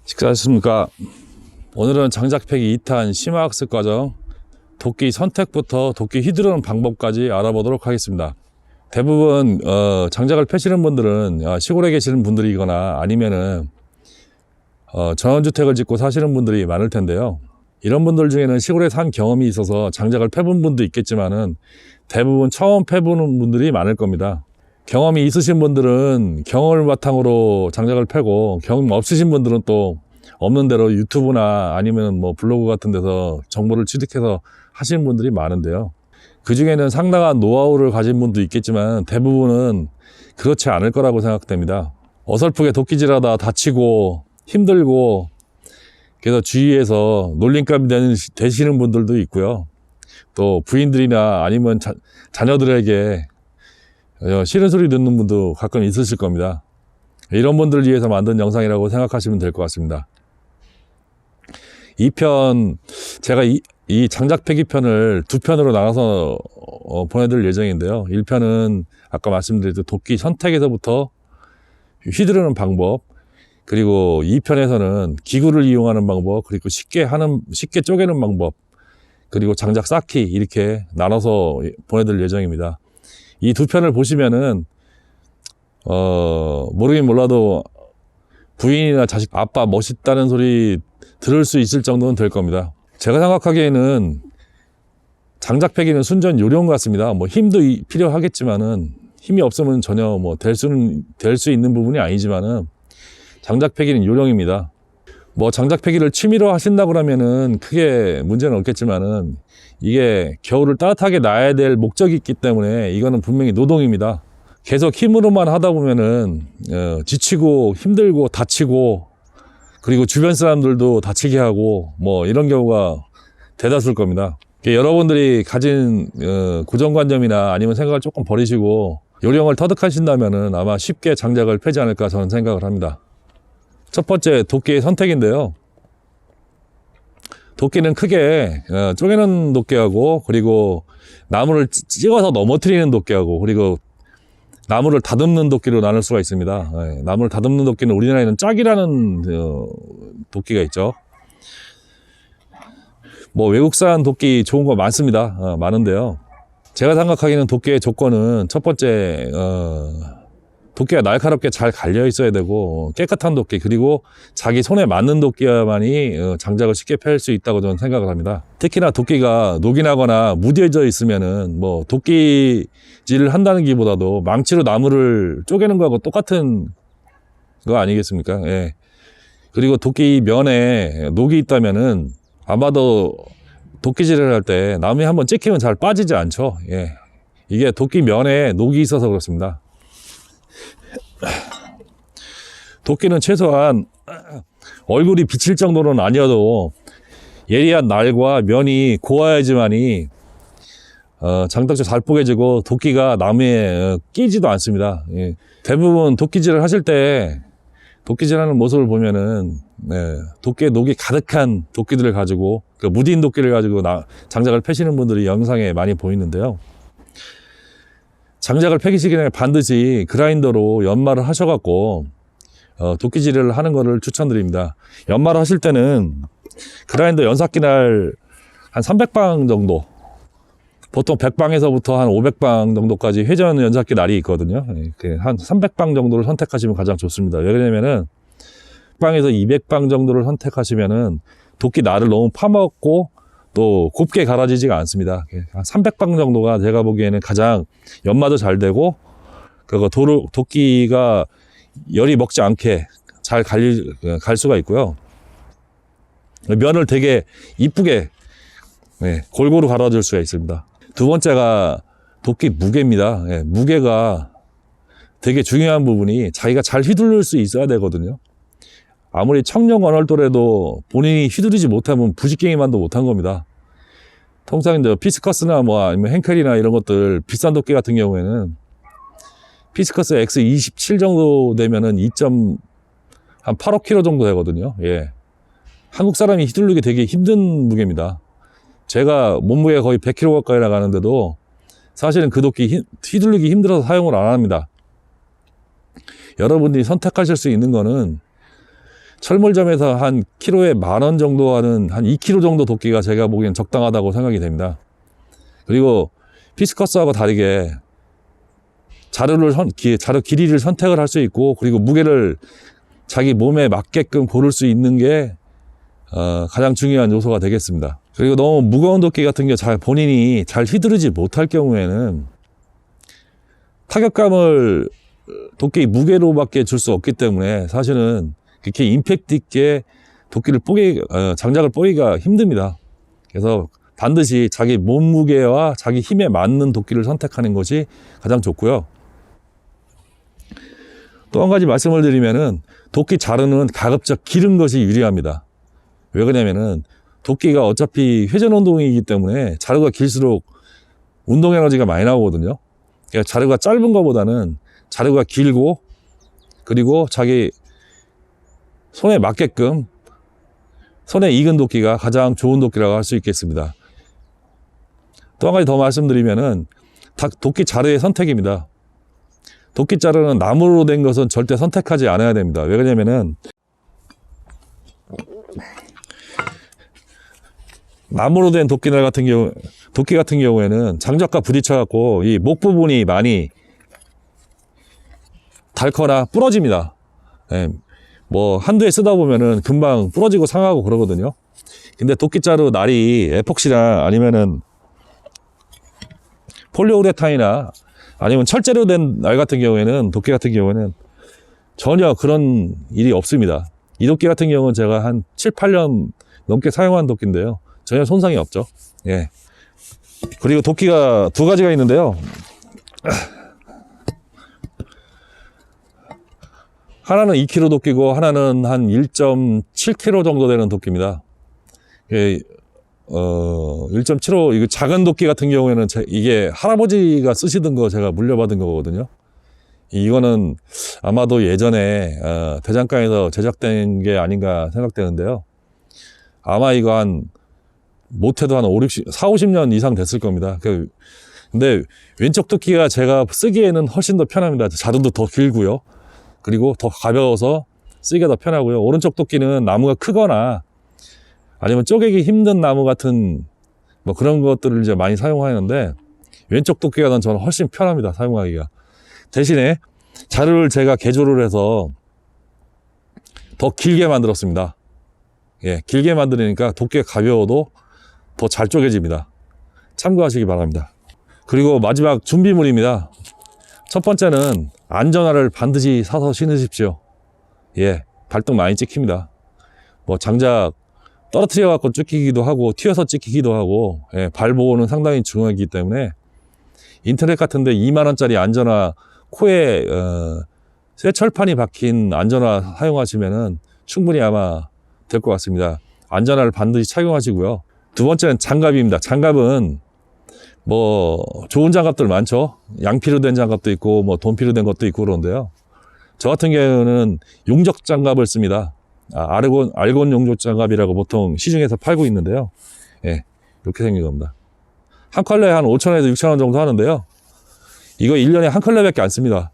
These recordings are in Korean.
식사하셨습니까? 오늘은 장작패기 2탄 심화학습 과정 도끼 선택부터 도끼 휘두르는 방법까지 알아보도록 하겠습니다. 대부분 장작을 패시는 분들은 시골에 계시는 분들이거나 아니면은 전원주택을 짓고 사시는 분들이 많을 텐데요. 이런 분들 중에는 시골에 산 경험이 있어서 장작을 패본 분도 있겠지만은 대부분 처음 패보는 분들이 많을 겁니다. 경험이 있으신 분들은 경험을 바탕으로 장작을 패고, 경험 없으신 분들은 또 없는 대로 유튜브나 아니면 뭐 블로그 같은 데서 정보를 취득해서 하시는 분들이 많은데요. 그 중에는 상당한 노하우를 가진 분도 있겠지만 대부분은 그렇지 않을 거라고 생각됩니다. 어설프게 도끼질하다 다치고 힘들고, 그래서 주위에서 놀림감이 되시는 분들도 있고요. 또 부인들이나 아니면 자녀들에게 싫은 소리 듣는 분도 가끔 있으실 겁니다. 이런 분들을 위해서 만든 영상이라고 생각하시면 될 것 같습니다. 2편, 제가 이 장작패기 편을 2편으로 나눠서 보내드릴 예정인데요. 1편은 아까 말씀드렸듯 도끼 선택에서부터 휘두르는 방법, 그리고 2편에서는 기구를 이용하는 방법, 그리고 쉽게 쪼개는 방법, 그리고 장작 쌓기, 이렇게 나눠서 보내드릴 예정입니다. 이 2편을 보시면은 모르긴 몰라도 부인이나 자식, 아빠 멋있다는 소리 들을 수 있을 정도는 될 겁니다. 제가 생각하기에는 장작패기는 순전 요령 같습니다. 뭐 힘도 필요하겠지만은, 힘이 없으면 전혀 뭐 될 수 있는 부분이 아니지만은 장작패기는 요령입니다. 뭐 장작패기를 취미로 하신다 그러면은 크게 문제는 없겠지만은, 이게 겨울을 따뜻하게 놔야 될 목적이 있기 때문에 이거는 분명히 노동입니다. 계속 힘으로만 하다 보면은 지치고 힘들고 다치고, 그리고 주변 사람들도 다치게 하고, 뭐 이런 경우가 대다수일 겁니다. 여러분들이 가진 고정관념이나 아니면 생각을 조금 버리시고 요령을 터득하신다면은 아마 쉽게 장작을 패지 않을까 저는 생각을 합니다. 첫 번째, 도끼의 선택인데요. 도끼는 크게 쪼개는 도끼하고, 그리고 나무를 찍어서 넘어뜨리는 도끼하고, 그리고 나무를 다듬는 도끼로 나눌 수가 있습니다. 나무를 다듬는 도끼는 우리나라에는 짝이라는 도끼가 있죠. 뭐 외국산 도끼 좋은 거 많습니다. 많은데요. 제가 생각하기에는 도끼의 조건은, 첫 번째, 도끼가 날카롭게 잘 갈려 있어야 되고, 깨끗한 도끼, 그리고 자기 손에 맞는 도끼야만이 장작을 쉽게 팰 수 있다고 저는 생각을 합니다. 특히나 도끼가 녹이 나거나 무뎌져 있으면은 뭐 도끼질을 한다는 기보다도 망치로 나무를 쪼개는 거하고 똑같은 거 아니겠습니까? 예. 그리고 도끼 면에 녹이 있다면은 아마도 도끼질을 할 때 나무에 한번 찍히면 잘 빠지지 않죠. 예. 이게 도끼 면에 녹이 있어서 그렇습니다. 도끼는 최소한 얼굴이 비칠 정도는 아니어도 예리한 날과 면이 고와야지만이 장작도 잘 뽀개지고 도끼가 나무에 끼지도 않습니다. 예. 대부분 도끼질을 하실 때, 도끼질하는 모습을 보면은 도끼에 녹이 가득한 도끼들을 가지고, 무딘 도끼를 가지고 장작을 패시는 분들이 영상에 많이 보이는데요. 장작을 패기시기 전에 반드시 그라인더로 연마를 하셔갖고 도끼질을 하는 거를 추천드립니다. 연마를 하실 때는 그라인더 연삭기날 한 300방 정도, 보통 100방에서부터 한 500방 정도까지 회전 연삭기 날이 있거든요. 한 300방 정도를 선택하시면 가장 좋습니다. 왜냐면은 100방에서 200방 정도를 선택하시면은 도끼 날을 너무 파먹고 또 곱게 갈아지지가 않습니다. 한 300방 정도가 제가 보기에는 가장 연마도 잘 되고, 도끼가 열이 먹지 않게 잘 갈 수가 있고요. 면을 되게 이쁘게 골고루 갈아줄 수가 있습니다. 두 번째가 도끼 무게입니다. 무게가 되게 중요한 부분이, 자기가 잘 휘두를 수 있어야 되거든요. 아무리 청력 언얼도라도 본인이 휘두르지 못하면 부직갱이만도 못한 겁니다. 통상 이제 피스커스나 뭐 아니면 henkel이나 이런 것들 비싼 도끼 같은 경우에는 피스커스 X27 정도 되면은 2.85kg 정도 되거든요. 예. 한국 사람이 휘두르기 되게 힘든 무게입니다. 제가 몸무게가 거의 100kg 가까이 나가는데도 사실은 그 도끼 휘두르기 힘들어서 사용을 안 합니다. 여러분들이 선택하실 수 있는 거는 철물점에서 한 키로에 10,000원 정도 하는 한 2kg 정도 도끼가 제가 보기엔 적당하다고 생각이 됩니다. 그리고 피스커스하고 다르게 자루 길이를 선택을 할 수 있고, 그리고 무게를 자기 몸에 맞게끔 고를 수 있는 게 가장 중요한 요소가 되겠습니다. 그리고 너무 무거운 도끼 같은 게 본인이 잘 휘두르지 못할 경우에는 타격감을 도끼 무게로밖에 줄 수 없기 때문에 사실은 그렇게 임팩트 있게 도끼를 장작을 뽀기가 힘듭니다. 그래서 반드시 자기 몸무게와 자기 힘에 맞는 도끼를 선택하는 것이 가장 좋고요. 또 한 가지 말씀을 드리면은 도끼 자루는 가급적 기른 것이 유리합니다. 왜 그러냐면은 도끼가 어차피 회전 운동이기 때문에 자루가 길수록 운동 에너지가 많이 나오거든요. 그러니까 자루가 짧은 것보다는 자루가 길고, 그리고 자기 손에 맞게끔 손에 익은 도끼가 가장 좋은 도끼라고 할 수 있겠습니다. 또 한 가지 더 말씀드리면은 도끼 자루의 선택입니다. 도끼 자루는 나무로 된 것은 절대 선택하지 않아야 됩니다. 왜 그러냐면은 나무로 된 도끼 같은 경우에는 장작과 부딪혀 갖고 이 목 부분이 많이 닳거나 부러집니다. 예, 뭐 한두 해 쓰다 보면은 금방 부러지고 상하고 그러거든요. 근데 도끼자루 날이 에폭시나 아니면은 폴리우레탄이나 아니면 철제로 된 날 같은 경우에는, 도끼 같은 경우에는 전혀 그런 일이 없습니다. 이 도끼 같은 경우는 제가 한 7, 8년 넘게 사용한 도끼인데요. 전혀 손상이 없죠. 예. 그리고 도끼가 두 가지가 있는데요. 하나는 2kg 도끼고 하나는 한 1.7kg 정도 되는 도끼입니다. 예, 1.75, 이거 작은 도끼 같은 경우에는 이게 할아버지가 쓰시던 거 제가 물려받은 거거든요. 이거는 아마도 예전에 대장간에서 제작된 게 아닌가 생각되는데요. 아마 이거 못해도 한 4, 50년 이상 됐을 겁니다. 근데 왼쪽 도끼가 제가 쓰기에는 훨씬 더 편합니다. 자루도 더 길고요. 그리고 더 가벼워서 쓰기가 더 편하고요. 오른쪽 도끼는 나무가 크거나 아니면 쪼개기 힘든 나무 같은 뭐 그런 것들을 이제 많이 사용하는데, 왼쪽 도끼가 저는 훨씬 편합니다, 사용하기가. 대신에 자루를 제가 개조를 해서 더 길게 만들었습니다. 예, 길게 만드니까 도끼가 가벼워도 더 잘 쪼개집니다. 참고하시기 바랍니다. 그리고 마지막 준비물입니다. 첫 번째는 안전화를 반드시 사서 신으십시오. 예, 발등 많이 찍힙니다. 뭐 장작 떨어뜨려 갖고 찍히기도 하고 튀어서 찍히기도 하고, 예, 발 보호는 상당히 중요하기 때문에 인터넷 같은데 2만원짜리 안전화, 코에 쇠철판이 박힌 안전화 사용하시면은 충분히 아마 될 것 같습니다. 안전화를 반드시 착용하시고요. 두 번째는 장갑입니다. 장갑은 뭐 좋은 장갑들 많죠. 양피로 된 장갑도 있고 뭐 돈피로 된 것도 있고 그런데요. 저 같은 경우는 용접 장갑을 씁니다. 알곤 용접 장갑이라고 보통 시중에서 팔고 있는데요. 예, 이렇게 생긴 겁니다. 한 컬러에 한 5,000원에서 6,000원 정도 하는데요. 이거 1년에 한 컬러밖에 안 씁니다.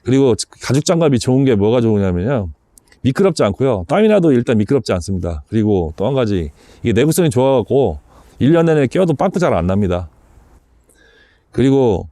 그리고 가죽 장갑이 좋은 게 뭐가 좋으냐면요, 미끄럽지 않고요. 땀이 나도 일단 미끄럽지 않습니다. 그리고 또 한 가지, 이게 내구성이 좋아갖고 1년 내내 껴도 빵꾸 잘 안 납니다. 그리고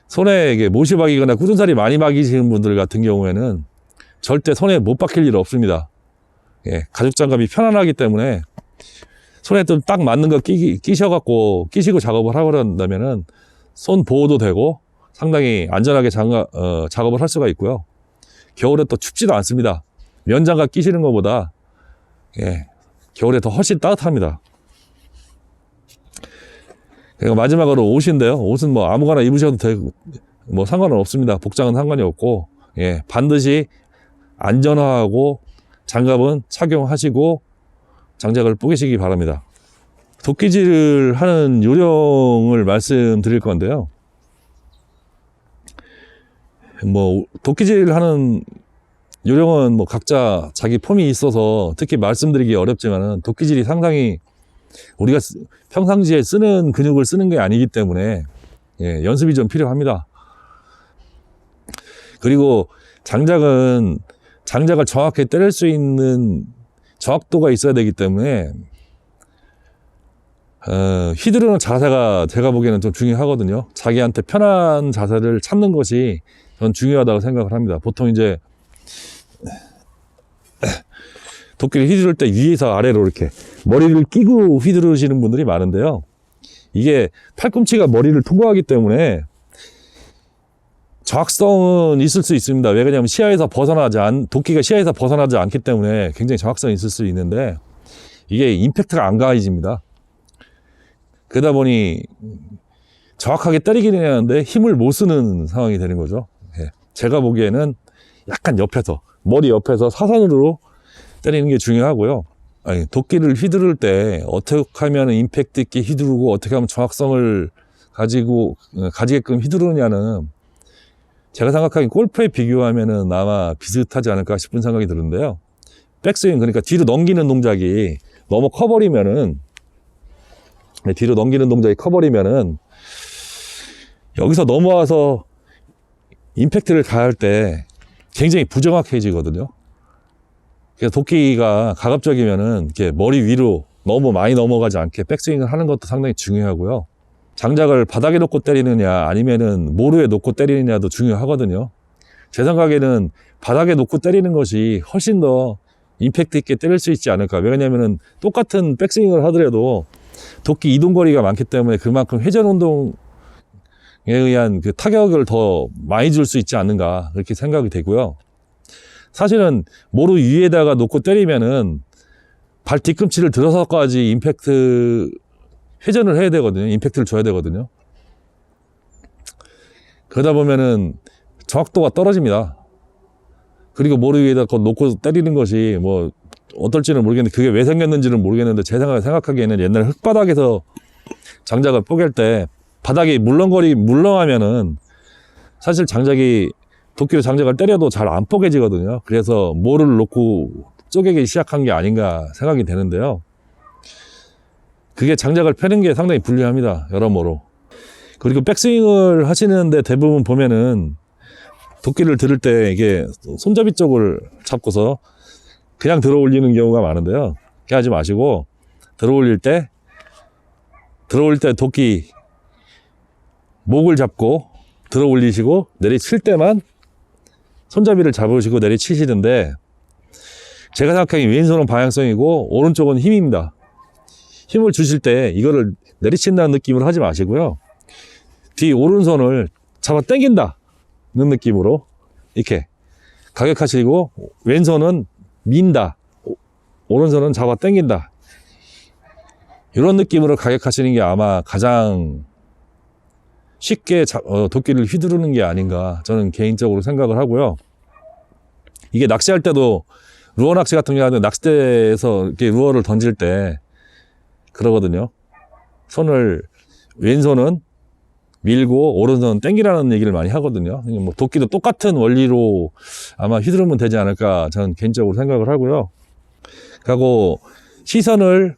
손에 이게 못이 박이거나 굳은살이 많이 박이시는 분들 같은 경우에는 절대 손에 못 박힐 일 없습니다. 예, 가죽 장갑이 편안하기 때문에 손에 좀 딱 맞는 거 끼시고 작업을 하고 그런다면은 손 보호도 되고 상당히 안전하게 작업을 할 수가 있고요. 겨울에 또 춥지도 않습니다. 면장갑 끼시는 것보다, 예, 겨울에 더 훨씬 따뜻합니다. 그리고 마지막으로 옷인데요. 옷은 뭐 아무거나 입으셔도 되고 뭐 상관은 없습니다. 복장은 상관이 없고, 예, 반드시 안전화하고 장갑은 착용하시고 장작을 뽀개시기 바랍니다. 도끼질을 하는 요령을 말씀드릴 건데요. 뭐 도끼질을 하는 요령은 뭐 각자 자기 폼이 있어서 특히 말씀드리기 어렵지만은, 도끼질이 상당히 우리가 평상시에 쓰는 근육을 쓰는 게 아니기 때문에, 예, 연습이 좀 필요합니다. 그리고 장작은 장작을 정확하게 때릴 수 있는 정확도가 있어야 되기 때문에 휘두르는 자세가 제가 보기에는 좀 중요하거든요. 자기한테 편한 자세를 찾는 것이 전 중요하다고 생각을 합니다. 보통 이제 도끼를 휘두를 때 위에서 아래로 이렇게 머리를 끼고 휘두르시는 분들이 많은데요. 이게 팔꿈치가 머리를 통과하기 때문에 정확성은 있을 수 있습니다. 왜 그러냐면 도끼가 시야에서 벗어나지 않기 때문에 굉장히 정확성이 있을 수 있는데 이게 임팩트가 안 가해집니다. 그러다 보니 정확하게 때리기는 하는데 힘을 못 쓰는 상황이 되는 거죠. 예. 제가 보기에는 약간 옆에서, 머리 옆에서 사선으로 때리는 게 중요하고요. 아니, 도끼를 휘두를 때 어떻게 하면 임팩트 있게 휘두르고 어떻게 하면 정확성을 가지게끔 휘두르느냐는 제가 생각하기엔 골프에 비교하면은 아마 비슷하지 않을까 싶은 생각이 드는데요. 백스윙, 그러니까 뒤로 넘기는 동작이 너무 커버리면은, 뒤로 넘기는 동작이 커버리면은 여기서 넘어와서 임팩트를 가할 때 굉장히 부정확해지거든요. 그래서 도끼가 가급적이면은 이렇게 머리 위로 너무 많이 넘어가지 않게 백스윙을 하는 것도 상당히 중요하고요. 장작을 바닥에 놓고 때리느냐 아니면은 모루에 놓고 때리느냐도 중요하거든요. 제 생각에는 바닥에 놓고 때리는 것이 훨씬 더 임팩트 있게 때릴 수 있지 않을까. 왜냐면은 똑같은 백스윙을 하더라도 도끼 이동거리가 많기 때문에 그만큼 회전 운동에 의한 그 타격을 더 많이 줄 수 있지 않는가 그렇게 생각이 되고요. 사실은 모루 위에다가 놓고 때리면은 발 뒤꿈치를 들어서까지 회전을 해야 되거든요. 임팩트를 줘야 되거든요. 그러다 보면은 정확도가 떨어집니다. 그리고 모루 위에다가 놓고 때리는 것이 뭐 어떨지는 모르겠는데 그게 왜 생겼는지는 모르겠는데 제 생각하기에는 옛날 흙바닥에서 장작을 뽀갤 때 바닥이 물렁하면은 사실 도끼로 장작을 때려도 잘 안 뽀개지거든요. 그래서 모루를 놓고 쪼개기 시작한 게 아닌가 생각이 되는데요. 그게 장작을 펴는 게 상당히 불리합니다. 여러모로. 그리고 백스윙을 하시는데 대부분 보면은 도끼를 들을 때 이게 손잡이 쪽을 잡고서 그냥 들어 올리는 경우가 많은데요. 그렇게 하지 마시고 들어올 때 도끼 목을 잡고 들어 올리시고 내리칠 때만 손잡이를 잡으시고 내리치시는데 제가 생각하기엔 왼손은 방향성이고 오른쪽은 힘입니다. 힘을 주실 때 이거를 내리친다는 느낌으로 하지 마시고요. 뒤 오른손을 잡아 당긴다는 느낌으로 이렇게 가격하시고 왼손은 민다. 오른손은 잡아 당긴다. 이런 느낌으로 가격하시는 게 아마 가장 쉽게 도끼를 휘두르는 게 아닌가 저는 개인적으로 생각을 하고요. 이게 낚시할 때도 루어 낚시 같은 경우는 낚싯대에서 이렇게 루어를 던질 때 그러거든요. 왼손은 밀고 오른손은 당기라는 얘기를 많이 하거든요. 뭐 도끼도 똑같은 원리로 아마 휘두르면 되지 않을까 저는 개인적으로 생각을 하고요. 그리고 시선을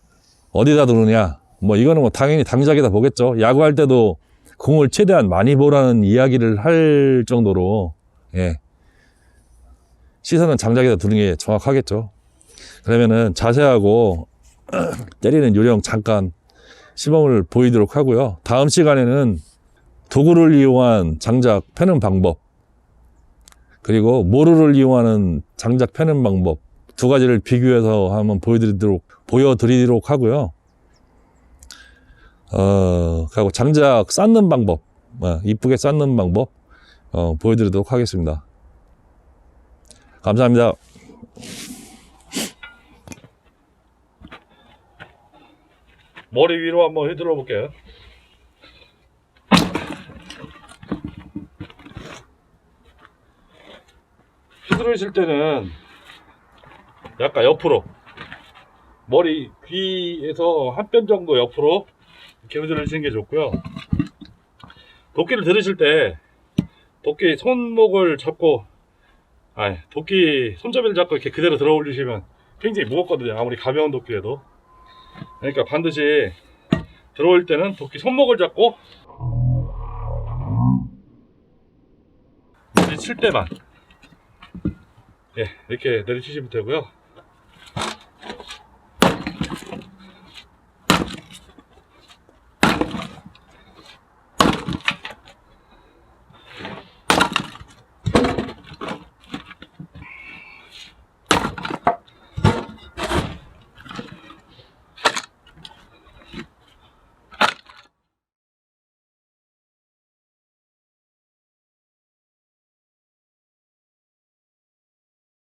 어디다 두느냐, 뭐 이거는 뭐 당연히 장작에다 보겠죠. 야구할 때도 공을 최대한 많이 보라는 이야기를 할 정도로 시선은 장작에다 두는 게 정확하겠죠. 그러면은 자세하고 때리는 요령 잠깐 시범을 보이도록 하고요. 다음 시간에는 도구를 이용한 장작 패는 방법, 그리고 모루를 이용하는 장작 패는 방법 두 가지를 비교해서 한번 보여드리도록 하고요. 그리고 장작 쌓는 방법, 이쁘게 쌓는 방법 보여드리도록 하겠습니다. 감사합니다. 머리 위로 한번 휘둘러 볼게요. 휘두르실 때는 약간 옆으로, 머리 귀에서 한 뼘 정도 옆으로 이렇게 휘두르시는 게 좋고요. 도끼를 들으실 때 도끼 손목을 잡고, 도끼 손잡이를 잡고 이렇게 그대로 들어 올리시면 굉장히 무겁거든요. 아무리 가벼운 도끼라도. 그러니까 반드시 들어올 때는 도끼 손목을 잡고 칠 때만 예, 이렇게 내리치시면 되고요.